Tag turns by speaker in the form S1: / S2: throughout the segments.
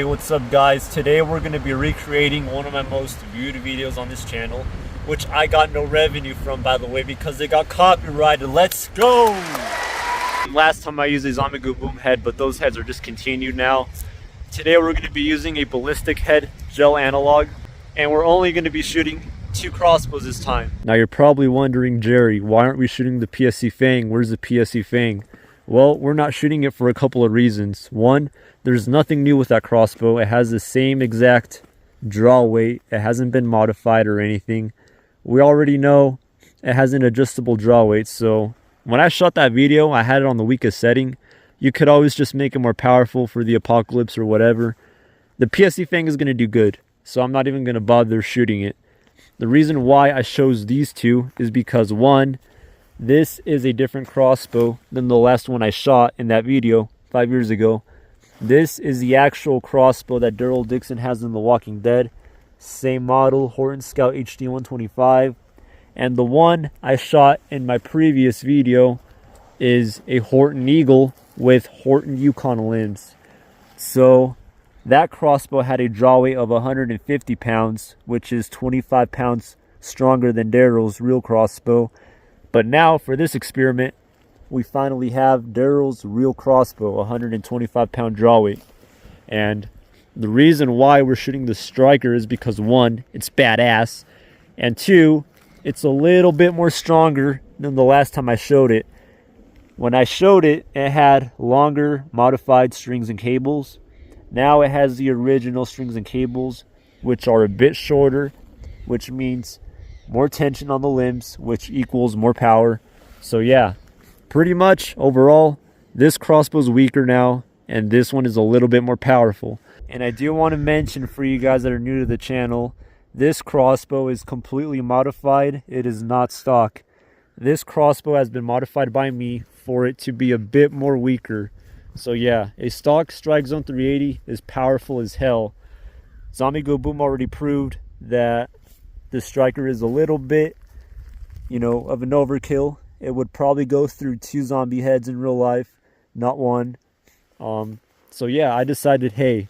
S1: Hey, what's up guys? Today we're going to be recreating one of my most viewed videos on this channel, which I got no revenue from, by the way, because they got copyrighted. Let's go! Last time I used a zombie goo boom head, but those heads are discontinued now. Today we're going to be using a ballistic head gel analog, and we're only going to be shooting 2 crossbows this time. Now you're probably wondering, Jerry, why aren't we shooting the PSC Fang? Where's the PSC Fang? Well, we're not shooting it for a couple of reasons. One, there's nothing new with that crossbow. It has the same exact draw weight. It hasn't been modified or anything. We already know it has an adjustable draw weight. So when I shot that video, I had it on the weakest setting. You could always just make it more powerful for the apocalypse or whatever. The PSC Fang is going to do good, so I'm not even going to bother shooting it. The reason why I chose these two is because, one, this is a different crossbow than the last one I shot in that video 5 years ago. This is the actual crossbow that Daryl Dixons has in The Walking Dead. Same model, Horton Scout HD 125. And the one I shot in my previous video is a Horton Eagle with Horton Yukon limbs. So that crossbow had a draw weight of 150 pounds, which is 25 pounds stronger than Daryl's real crossbow. But now for this experiment, we finally have Daryl's real crossbow, 125 pound draw weight. And the reason why we're shooting the striker is because, one, it's badass, and two, it's a little bit more stronger than the last time I showed it. When I showed it, it had longer modified strings and cables. Now it has the original strings and cables, which are a bit shorter, which means more tension on the limbs, which equals more power. So yeah, pretty much overall, this crossbow's weaker now, and this one is a little bit more powerful. And I do want to mention, for you guys that are new to the channel, this crossbow is completely modified. It is not stock. This crossbow has been modified by me for it to be a bit more weaker. So yeah, a stock Strike Zone 380 is powerful as hell. Zombie Go Boom already proved that the striker is a little bit, of an overkill. It would probably go through 2 zombie heads in real life, not 1. So yeah, I decided, hey,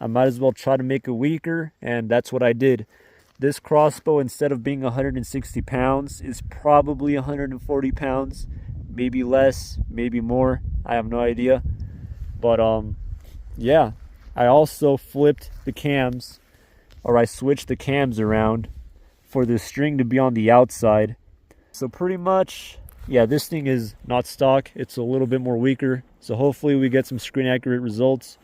S1: I might as well try to make it weaker, and that's what I did. This crossbow, instead of being 160 pounds, is probably 140 pounds, maybe less, maybe more. I have no idea. But yeah, I also flipped the cams, or I switched the cams around for the string to be on the outside. So pretty much, yeah, this thing is not stock. It's a little bit more weaker. So hopefully we get some screen accurate results.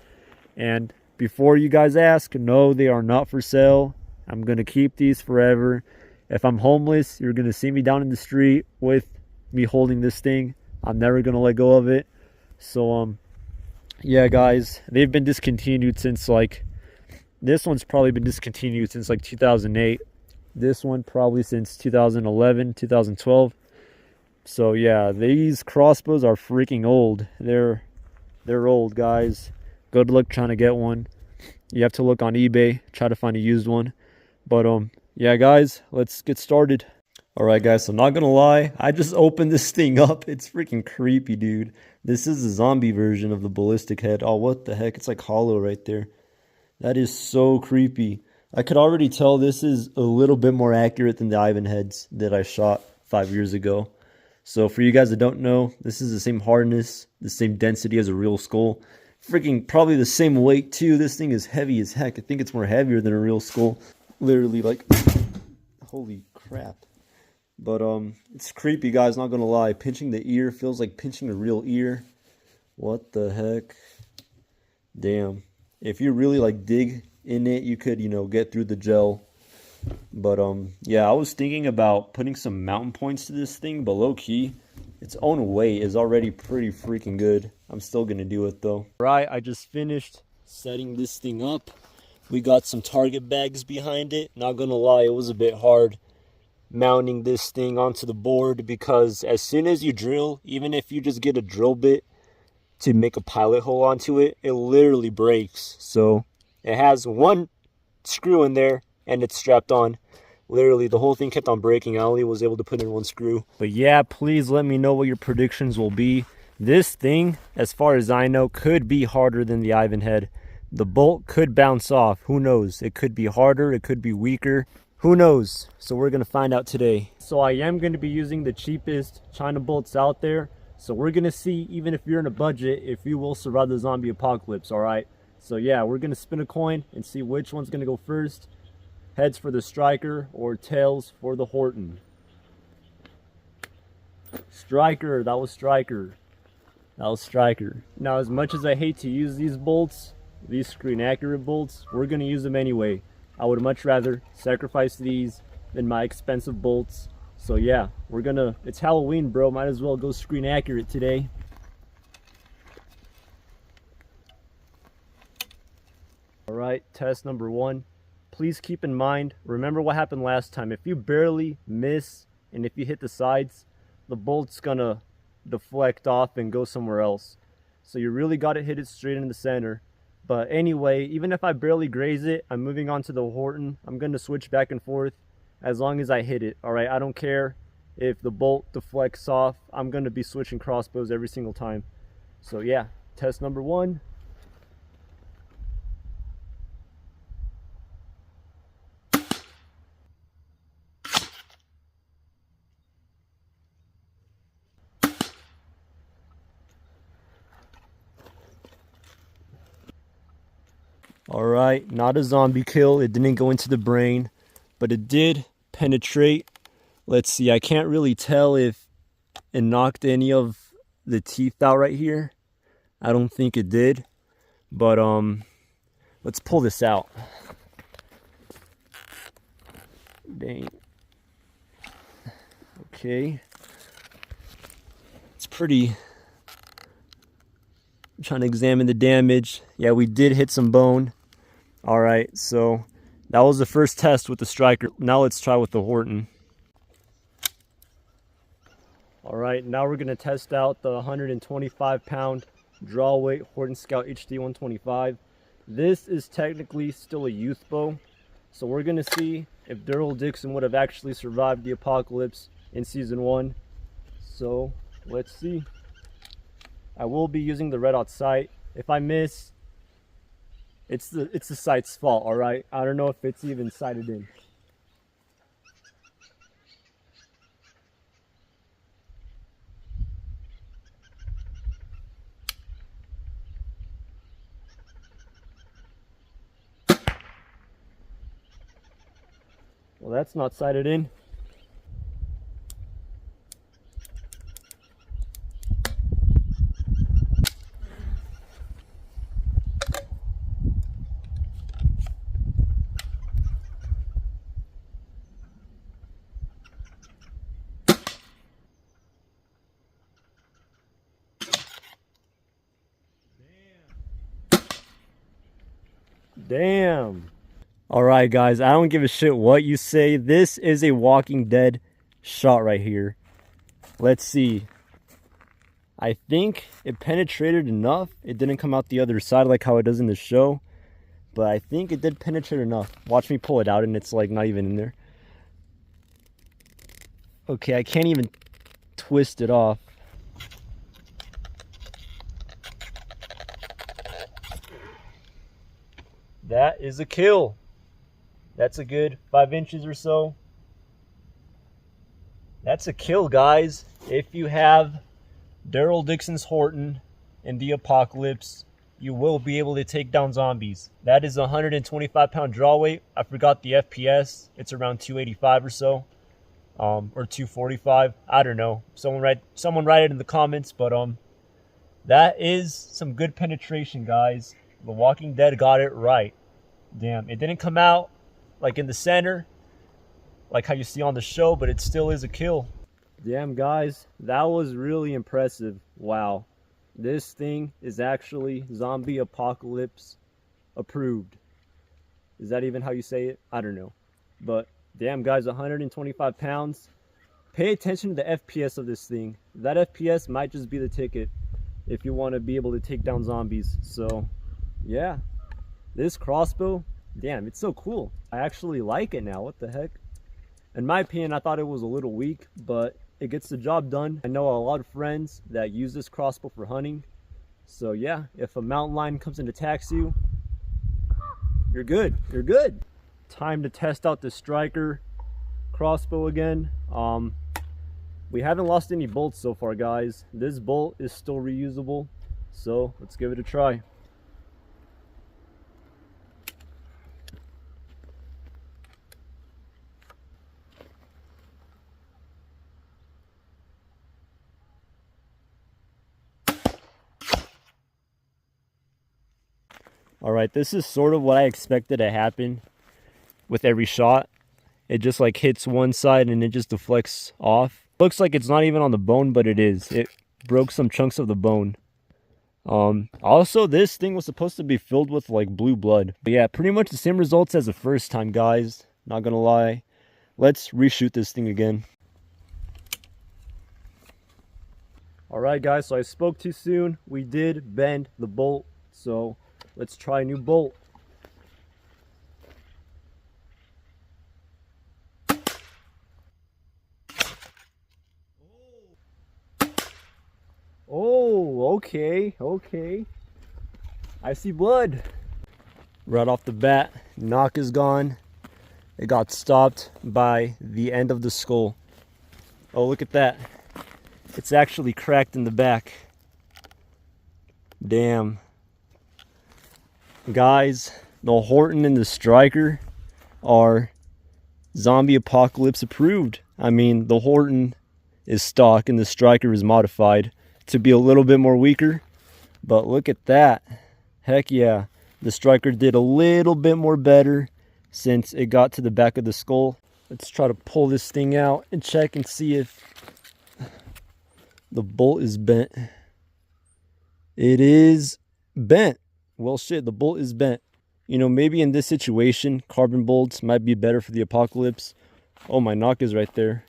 S1: And before you guys ask, no, they are not for sale. I'm going to keep these forever. If I'm homeless, you're going to see me down in the street with me holding this thing. I'm never going to let go of it. So yeah, guys, they've been discontinued since, this one's probably been discontinued since 2008. This one probably since 2011, 2012. So yeah, these crossbows are freaking old. They're old, guys. Good luck trying to get one. You have to look on eBay, try to find a used one. But yeah, guys, let's get started. All right, guys, so not gonna lie, I just opened this thing up. It's freaking creepy, dude. This is the zombie version of the ballistic head. Oh, what the heck? It's hollow right there. That is so creepy. I could already tell this is a little bit more accurate than the Ivan heads that I shot 5 years ago. So for you guys that don't know, this is the same hardness, the same density as a real skull. Freaking probably the same weight too. This thing is heavy as heck. I think it's more heavier than a real skull. Literally, holy crap. But it's creepy, guys, not gonna lie. Pinching the ear feels like pinching a real ear. What the heck? Damn. If you really dig in it, you could, get through the gel. But yeah, I was thinking about putting some mountain points to this thing, but low key, its own weight is already pretty freaking good. I'm still gonna do it though. Right, I just finished setting this thing up. We got some target bags behind it. Not gonna lie, it was a bit hard mounting this thing onto the board, because as soon as you drill, even if you just get a drill bit to make a pilot hole onto it, it literally breaks. So it has one screw in there and it's strapped on. Literally the whole thing kept on breaking. I only was able to put in one screw. But yeah, please let me know what your predictions will be. This thing, as far as I know, could be harder than the Ivan head. the bolt could bounce off. Who knows? It could be harder, it could be weaker. Who knows? So we're gonna find out today. So I am gonna be using the cheapest China bolts out there. So we're gonna see, even if you're in a budget, if you will survive the zombie apocalypse, all right? So yeah, we're gonna spin a coin and see which one's gonna go first. Heads for the striker or tails for the Horton. Striker, that was striker. That was striker. Now, as much as I hate to use these bolts, these screen accurate bolts, we're gonna use them anyway. I would much rather sacrifice these than my expensive bolts. So yeah, it's Halloween, bro. Might as well go screen accurate today. All right, test number 1. Please keep in mind, remember what happened last time. If you barely miss and if you hit the sides, the bolt's gonna deflect off and go somewhere else. So you really got to hit it straight in the center. But anyway, even if I barely graze it, I'm moving on to the Horton. I'm going to switch back and forth as long as I hit it. All right, I don't care if the bolt deflects off. I'm going to be switching crossbows every single time. So yeah, test number 1. All right, not a zombie kill. It didn't go into the brain, but it did penetrate. Let's see, I can't really tell if it knocked any of the teeth out right here. I don't think it did, but let's pull this out. Dang. Okay. It's pretty. I'm trying to examine the damage. Yeah, we did hit some bone. All right, so that was the first test with the striker. Now let's try with the Horton. All right, now we're gonna test out the 125-pound draw weight Horton Scout HD 125. This is technically still a youth bow, so we're gonna see if Daryl Dixon would have actually survived the apocalypse in season 1. So let's see. I will be using the red hot sight. If I miss, it's the sight's fault, all right? I don't know if it's even sighted in. Well, that's not sighted in. Damn. All right, guys, I don't give a shit what you say. This is a Walking Dead shot right here. Let's see. I think it penetrated enough. It didn't come out the other side like how it does in the show, but I think it did penetrate enough. Watch me pull it out and it's like not even in there. Okay, I can't even twist it off. That is a kill. That's a good 5 inches or so. That's a kill, guys. If you have Daryl Dixons Horton in the apocalypse, you will be able to take down zombies. That is a 125-pound draw weight. I forgot the FPS. It's around 285 or so, or 245. I don't know. Someone write it in the comments. But that is some good penetration, guys. The Walking Dead got it right. Damn, it didn't come out like in the center, like how you see on the show, but it still is a kill. Damn, guys, that was really impressive. Wow, this thing is actually zombie apocalypse approved. Is that even how you say it? I don't know. But damn, guys, 125 pounds. Pay attention to the FPS of this thing. That FPS might just be the ticket if you want to be able to take down zombies. So yeah, this crossbow, damn, it's so cool. I actually like it now. What the heck? In my opinion, I thought it was a little weak, but it gets the job done. I know a lot of friends that use this crossbow for hunting. So yeah, if a mountain lion comes and attacks you, You're good. You're good. Time to test out the striker crossbow again. We haven't lost any bolts so far, guys. This bolt is still reusable, so let's give it a try. Alright, this is sort of what I expected to happen with every shot. It just like hits one side and it just deflects off. Looks like it's not even on the bone, but it is. It broke some chunks of the bone. Also, this thing was supposed to be filled with like blue blood. But yeah, pretty much the same results as the first time, guys. Not gonna lie. Let's reshoot this thing again. Alright guys, so I spoke too soon. We did bend the bolt, so let's try a new bolt. Oh, okay, okay. I see blood. Right off the bat, knock is gone. It got stopped by the end of the skull. Oh, look at that. It's actually cracked in the back. Damn. Guys, the Horton and the striker are zombie apocalypse approved. I mean, the Horton is stock and the striker is modified to be a little bit more weaker, but look at that. Heck yeah, the striker did a little bit more better since it got to the back of the skull. Let's try to pull this thing out and check and see if the bolt is bent. It is bent. Well, shit, the bolt is bent. You know, maybe in this situation, carbon bolts might be better for the apocalypse. Oh, my knock is right there.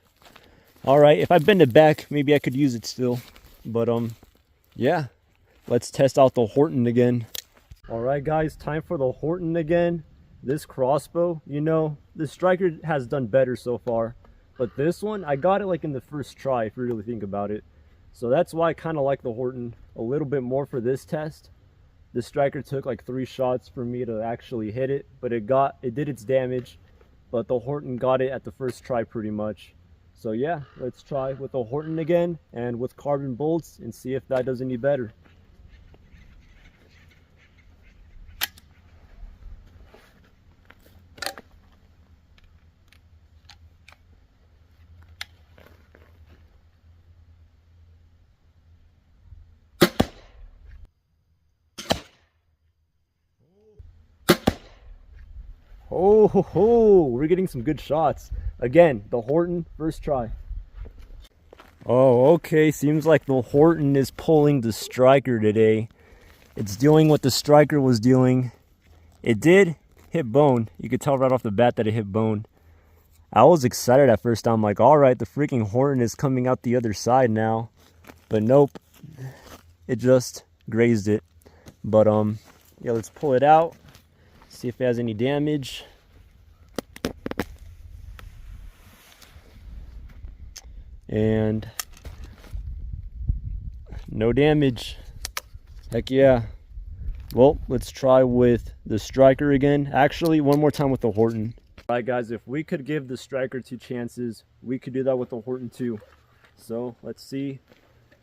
S1: All right, if I bend it back, maybe I could use it still. But, yeah, let's test out the Horton again. All right, guys, time for the Horton again. This crossbow, you know, the striker has done better so far. But this one, I got it like in the first try, if you really think about it. So that's why I kind of like the Horton a little bit more for this test. The striker took like 3 shots for me to actually hit it, but it did its damage. But the Horton got it at the first try pretty much. So yeah, let's try with the Horton again and with carbon bolts and see if that does any better. Oh, ho, ho. We're getting some good shots. Again, the Horton, first try. Oh, okay. Seems like the Horton is pulling the striker today. It's doing what the striker was doing. It did hit bone. You could tell right off the bat that it hit bone. I was excited at first. I'm like, all right, the freaking Horton is coming out the other side now. But nope. It just grazed it. But, yeah, let's pull it out. See if it has any damage. And no damage. Heck yeah. Well, let's try with the striker again. Actually, one more time with the Horton. All right, guys, if we could give the striker 2 chances, we could do that with the Horton too. So let's see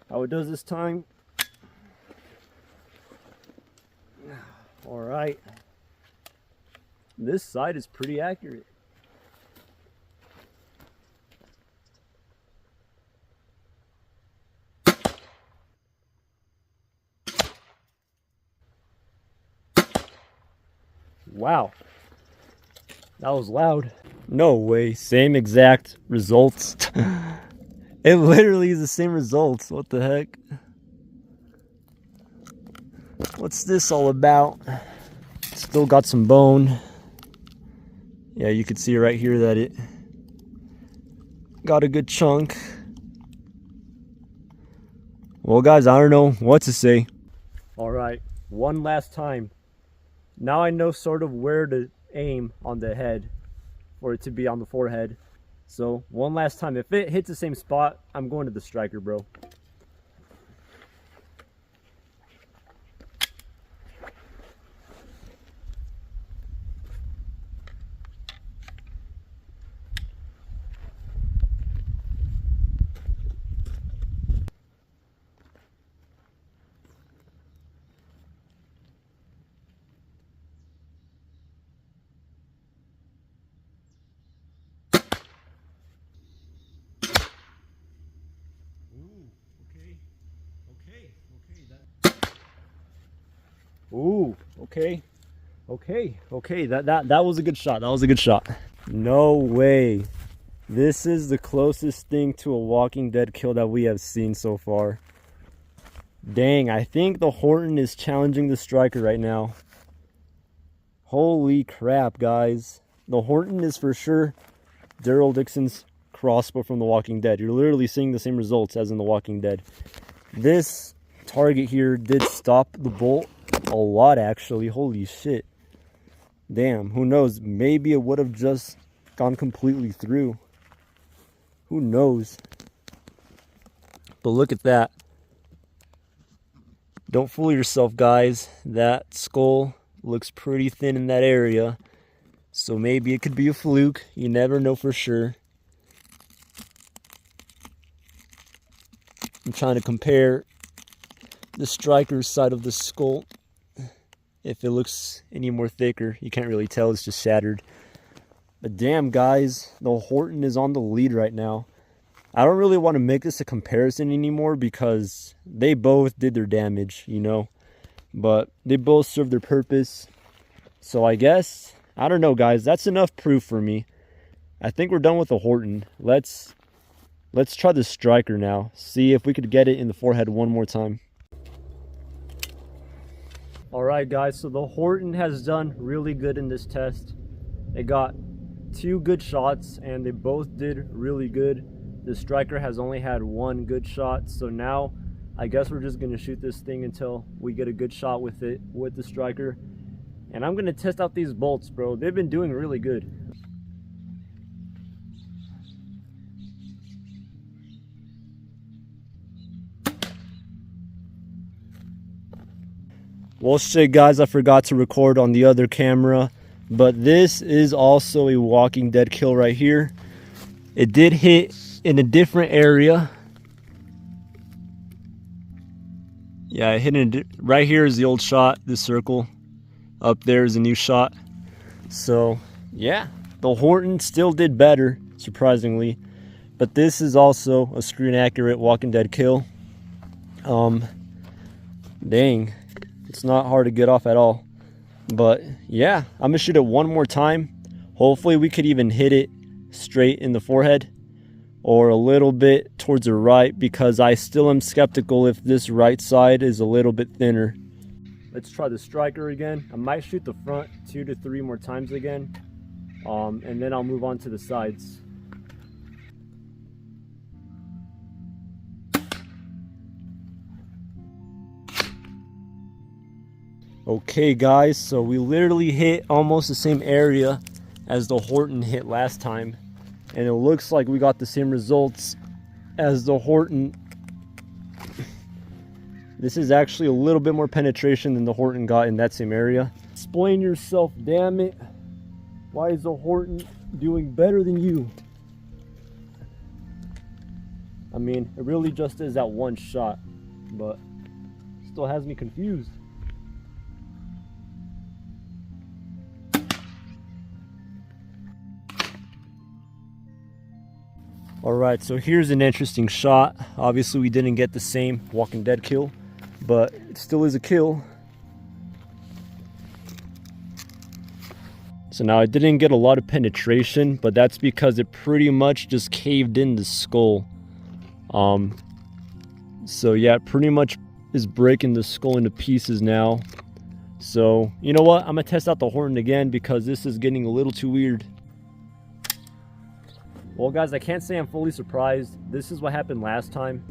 S1: how it does this time. All right. This side is pretty accurate. Wow, that was loud. No way, same exact results. It literally is the same results. What the heck? What's this all about? Still got some bone. Yeah, you can see right here that it got a good chunk. Well, guys, I don't know what to say. All right, one last time. Now I know sort of where to aim on the head for it to be on the forehead. So one last time, if it hits the same spot, I'm going to the striker, bro. Okay. Okay. That was a good shot. That was a good shot. No way. This is the closest thing to a Walking Dead kill that we have seen so far. Dang, I think the Horton is challenging the striker right now. Holy crap, guys. The Horton is for sure Daryl Dixons' crossbow from The Walking Dead. You're literally seeing the same results as in The Walking Dead. This target here did stop the bolt a lot, actually. Holy shit. Damn, who knows? Maybe it would have just gone completely through. Who knows? But look at that. Don't fool yourself, guys. That skull looks pretty thin in that area. So maybe it could be a fluke. You never know for sure. I'm trying to compare the striker's side of the skull. If it looks any more thicker, you can't really tell. It's just shattered. But damn, guys, the Horton is on the lead right now. I don't really want to make this a comparison anymore because they both did their damage, you know. But they both served their purpose. So I guess, I don't know, guys. That's enough proof for me. I think we're done with the Horton. Let's try the striker now. See if we could get it in the forehead one more time. Alright, guys. So the Horton has done really good in this test. It got 2 good shots and they both did really good. The striker has only had 1 good shot, so now I guess we're just gonna shoot this thing until we get a good shot with it, with the striker. And I'm gonna test out these bolts, bro. They've been doing really good. Well, shit, guys, I forgot to record on the other camera. But this is also a Walking Dead kill right here. It did hit in a different area. Yeah, it hit in right here is the old shot, this circle. Up there is a new shot. So, yeah, the Horton still did better, surprisingly. But this is also a screen accurate Walking Dead kill. Dang, it's not hard to get off at all. But yeah, I'm gonna shoot it one more time. Hopefully we could even hit it straight in the forehead or a little bit towards the right, because I still am skeptical if this right side is a little bit thinner. Let's try the striker again. I might shoot the front 2 to 3 more times again, and then I'll move on to the sides. Okay, guys, so we literally hit almost the same area as the Horton hit last time, and it looks like we got the same results as the Horton. This is actually a little bit more penetration than the Horton got in that same area. Explain yourself, damn it. Why is the Horton doing better than you? I mean, it really just is that one shot, but still has me confused. Alright, so here's an interesting shot. Obviously we didn't get the same Walking Dead kill, but it still is a kill. So now I didn't get a lot of penetration, but that's because it pretty much just caved in the skull. So yeah, it pretty much is breaking the skull into pieces now. So, you know what? I'm gonna test out the Horton again because this is getting a little too weird. Well, guys, I can't say I'm fully surprised. This is what happened last time.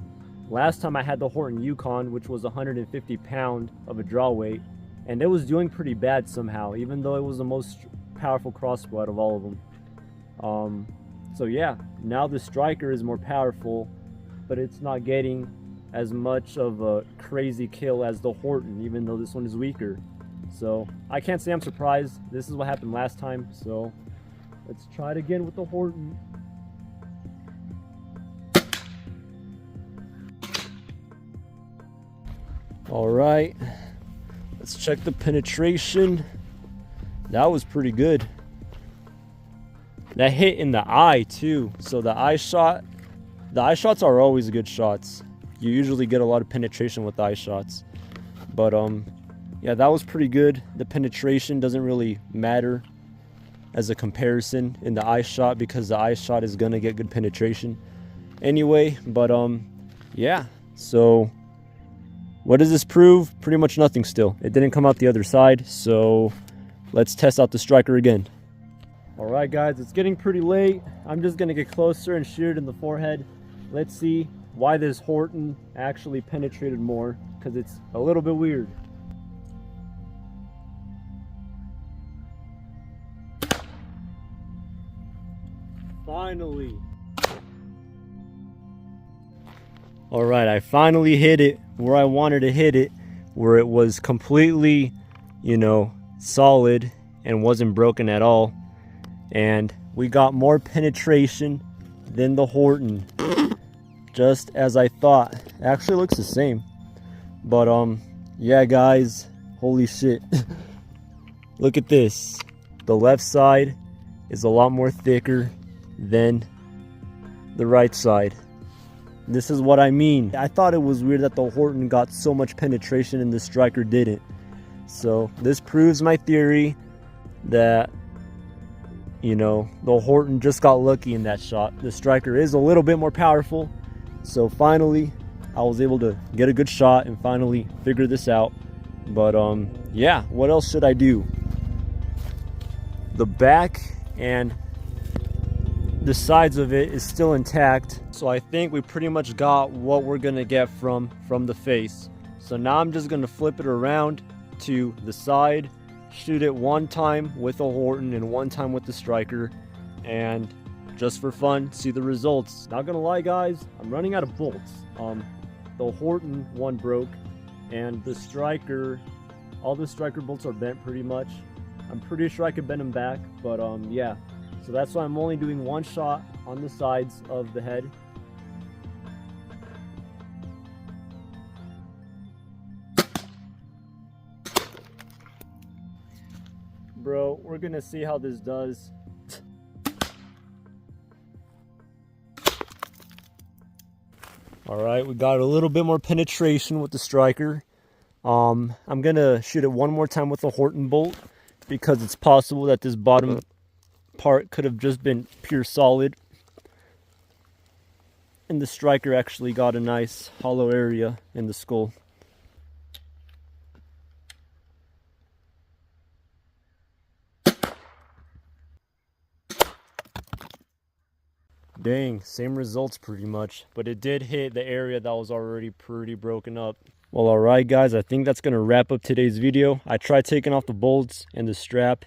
S1: Last time I had the Horton Yukon, which was 150 pound of a draw weight, and it was doing pretty bad somehow, even though it was the most powerful crossbow out of all of them. So yeah, now the striker is more powerful, but it's not getting as much of a crazy kill as the Horton, even though this one is weaker. So I can't say I'm surprised. This is what happened last time, so let's try it again with the Horton. All right, let's check the penetration. That was pretty good. That hit in the eye too. So the eye shots are always good shots. You usually get a lot of penetration with eye shots. But yeah, that was pretty good. The penetration doesn't really matter as a comparison in the eye shot, because the eye shot is gonna get good penetration anyway. But yeah, so what does this prove? Pretty much nothing still. It didn't come out the other side, so let's test out the striker again. All right, guys, it's getting pretty late. I'm just gonna get closer and shoot it in the forehead. Let's see why this Horton actually penetrated more, because it's a little bit weird. Finally. All right, I finally hit it where I wanted to hit it, where it was completely, you know, solid and wasn't broken at all. And we got more penetration than the Horton, just as I thought. It actually looks the same. But yeah, guys, holy shit. Look at this. The left side is a lot more thicker than the right side. This is what I mean. I thought it was weird that the Horton got so much penetration and the striker didn't. So this proves my theory that, you know, the Horton just got lucky in that shot. The striker is a little bit more powerful. So finally, I was able to get a good shot and finally figure this out. But yeah, what else should I do? The back and the sides of it is still intact, so I think we pretty much got what we're gonna get from the face. So now I'm just gonna flip it around to the side, shoot it one time with a Horton and one time with the striker, and just for fun, see the results. Not gonna lie, guys, I'm running out of bolts. The Horton one broke, and the striker, all the striker bolts are bent pretty much. I'm pretty sure I could bend them back, but yeah. So that's why I'm only doing one shot on the sides of the head. Bro, we're gonna see how this does. All right, we got a little bit more penetration with the striker. I'm gonna shoot it one more time with a Horton bolt, because it's possible that this bottom part could have just been pure solid, and the striker actually got a nice hollow area in the skull. Dang, same results pretty much, but it did hit the area that was already pretty broken up. Well, alright guys, I think that's gonna wrap up today's video. I tried taking off the bolts and the strap,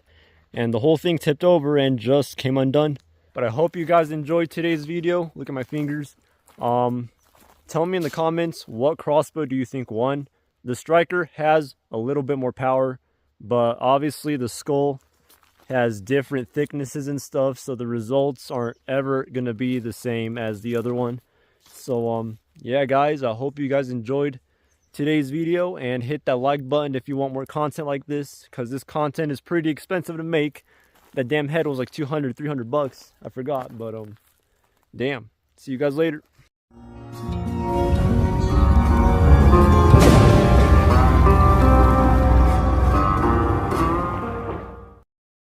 S1: and the whole thing tipped over and just came undone. But I hope you guys enjoyed today's video. Look at my fingers. Tell me in the comments, what crossbow do you think won? The striker has a little bit more power, but obviously the skull has different thicknesses and stuff, so the results aren't ever gonna be the same as the other one. So yeah guys, I hope you guys enjoyed today's video, and hit that like button if you want more content like this, because this content is pretty expensive to make. That damn head was like 200-300 bucks. I forgot, but damn. See you guys later.